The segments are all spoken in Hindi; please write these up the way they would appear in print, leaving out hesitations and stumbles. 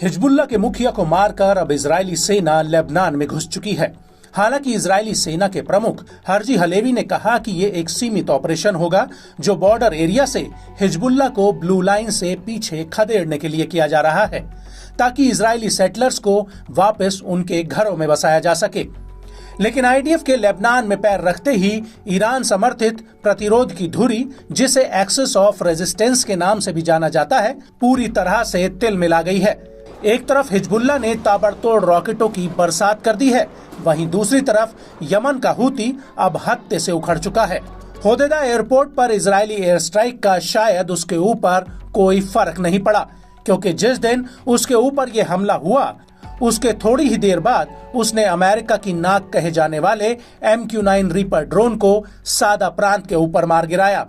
हिजबुल्लाह के मुखिया को मारकर अब इजरायली सेना लेबनान में घुस चुकी है। हालांकि इजरायली सेना के प्रमुख हर्जी हलेवी ने कहा कि ये एक सीमित ऑपरेशन होगा जो बॉर्डर एरिया से हिजबुल्लाह को ब्लू लाइन से पीछे खदेड़ने के लिए किया जा रहा है, ताकि इजरायली सेटलर्स को वापस उनके घरों में बसाया जा सके। लेकिन आईडीएफ के लेबनान में पैर रखते ही ईरान समर्थित प्रतिरोध की धुरी, जिसे एक्सिस ऑफ रेजिस्टेंस के नाम से भी जाना जाता है, पूरी तरह से तिलमिला गई है। एक तरफ हिजबुल्लाह ने ताबड़तोड़ रॉकेटों की बरसात कर दी है, वहीं दूसरी तरफ यमन का हूती अब हत्ते से उखड़ चुका है। होदेदा एयरपोर्ट पर इजरायली एयर स्ट्राइक का शायद उसके ऊपर कोई फर्क नहीं पड़ा, क्योंकि जिस दिन उसके ऊपर ये हमला हुआ उसके थोड़ी ही देर बाद उसने अमेरिका की नाक कहे जाने वाले MQ-9 रीपर ड्रोन को सादा प्रांत के ऊपर मार गिराया।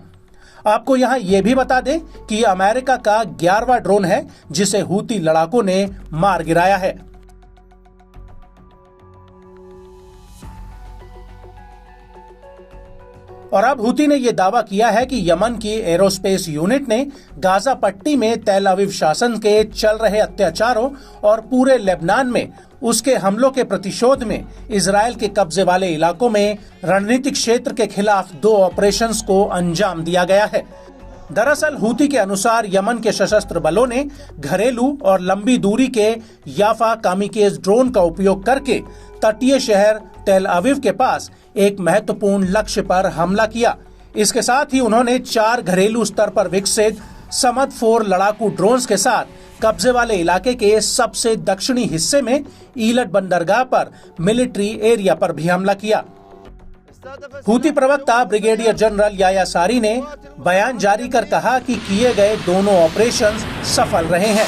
आपको यहाँ ये भी बता दें कि यह अमेरिका का 11वां ड्रोन है जिसे हूती लड़ाकों ने मार गिराया है। और अब हूती ने यह दावा किया है कि यमन की एरोस्पेस यूनिट ने गाजा पट्टी में तेल अवीव शासन के चल रहे अत्याचारों और पूरे लेबनान में उसके हमलों के प्रतिशोध में इजरायल के कब्जे वाले इलाकों में रणनीतिक क्षेत्र के खिलाफ 2 ऑपरेशंस को अंजाम दिया गया है। दरअसल हूती के अनुसार यमन के सशस्त्र बलों ने घरेलू और लंबी दूरी के याफा कामिकेज ड्रोन का उपयोग करके तटीय शहर तेल अवीव के पास एक महत्वपूर्ण लक्ष्य पर हमला किया। इसके साथ ही उन्होंने 4 घरेलू स्तर पर विकसित समद 4 लड़ाकू ड्रोन्स के साथ कब्जे वाले इलाके के सबसे दक्षिणी हिस्से में ईलट बंदरगाह पर मिलिट्री एरिया पर भी हमला किया। हूती प्रवक्ता ब्रिगेडियर जनरल याया सारी ने बयान जारी कर कहा कि किए गए दोनों ऑपरेशंस सफल रहे हैं।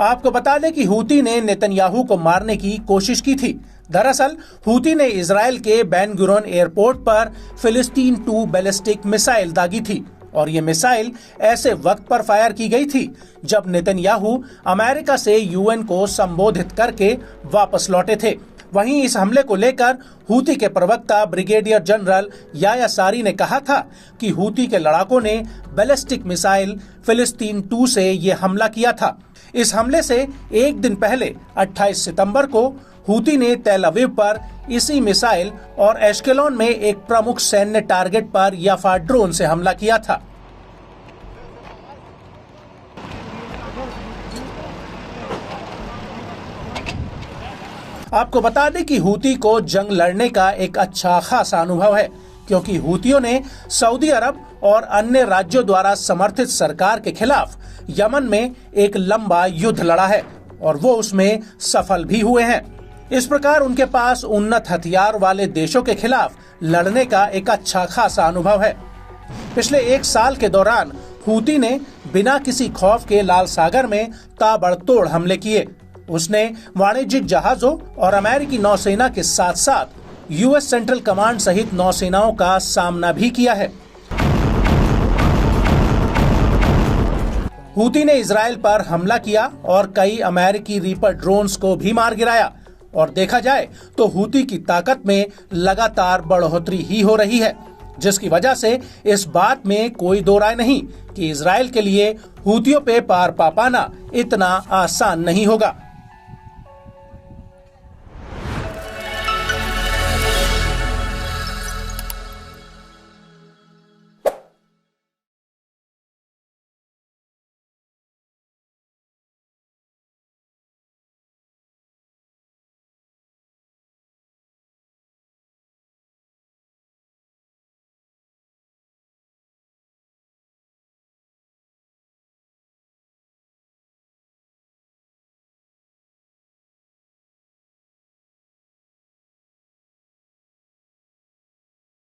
आपको बता दें कि हूती ने नेतन्याहू को मारने की कोशिश की थी। दरअसल हूती ने इजराइल के बेन गुरियन एयरपोर्ट पर फिलिस्तीन 2 बैलिस्टिक मिसाइल दागी थी, और ये मिसाइल ऐसे वक्त पर फायर की गई थी जब नेतन्याहू अमेरिका से यूएन को संबोधित करके वापस लौटे थे। वहीं इस हमले को लेकर हूती के प्रवक्ता ब्रिगेडियर जनरल याया सारी ने कहा था कि हूती के लड़ाकों ने बैलिस्टिक मिसाइल फिलिस्तीन 2 से ये हमला किया था। इस हमले से एक दिन पहले 28 सितंबर को हूती ने तेल अवीव पर इसी मिसाइल और एश्केलोन में एक प्रमुख सैन्य टारगेट पर याफा ड्रोन से हमला किया था। आपको बता दें कि हूती को जंग लड़ने का एक अच्छा खासा अनुभव है, क्योंकि हूतियों ने सऊदी अरब और अन्य राज्यों द्वारा समर्थित सरकार के खिलाफ यमन में एक लंबा युद्ध लड़ा है और वो उसमें सफल भी हुए हैं। इस प्रकार उनके पास उन्नत हथियार वाले देशों के खिलाफ लड़ने का एक अच्छा खासा अनुभव है। पिछले 1 साल के दौरान हूती ने बिना किसी खौफ के लाल सागर में ताबड़तोड़ हमले किए। उसने वाणिज्यिक जहाजों और अमेरिकी नौसेना के साथ साथ यूएस सेंट्रल कमांड सहित नौसेनाओं का सामना भी किया है। हूती ने इजराइल पर हमला किया और कई अमेरिकी रीपर ड्रोन्स को भी मार गिराया, और देखा जाए तो हूती की ताकत में लगातार बढ़ोतरी ही हो रही है, जिसकी वजह से इस बात में कोई दो राय नहीं कि इजराइल के लिए हूतियों पे पार पा पाना इतना आसान नहीं होगा।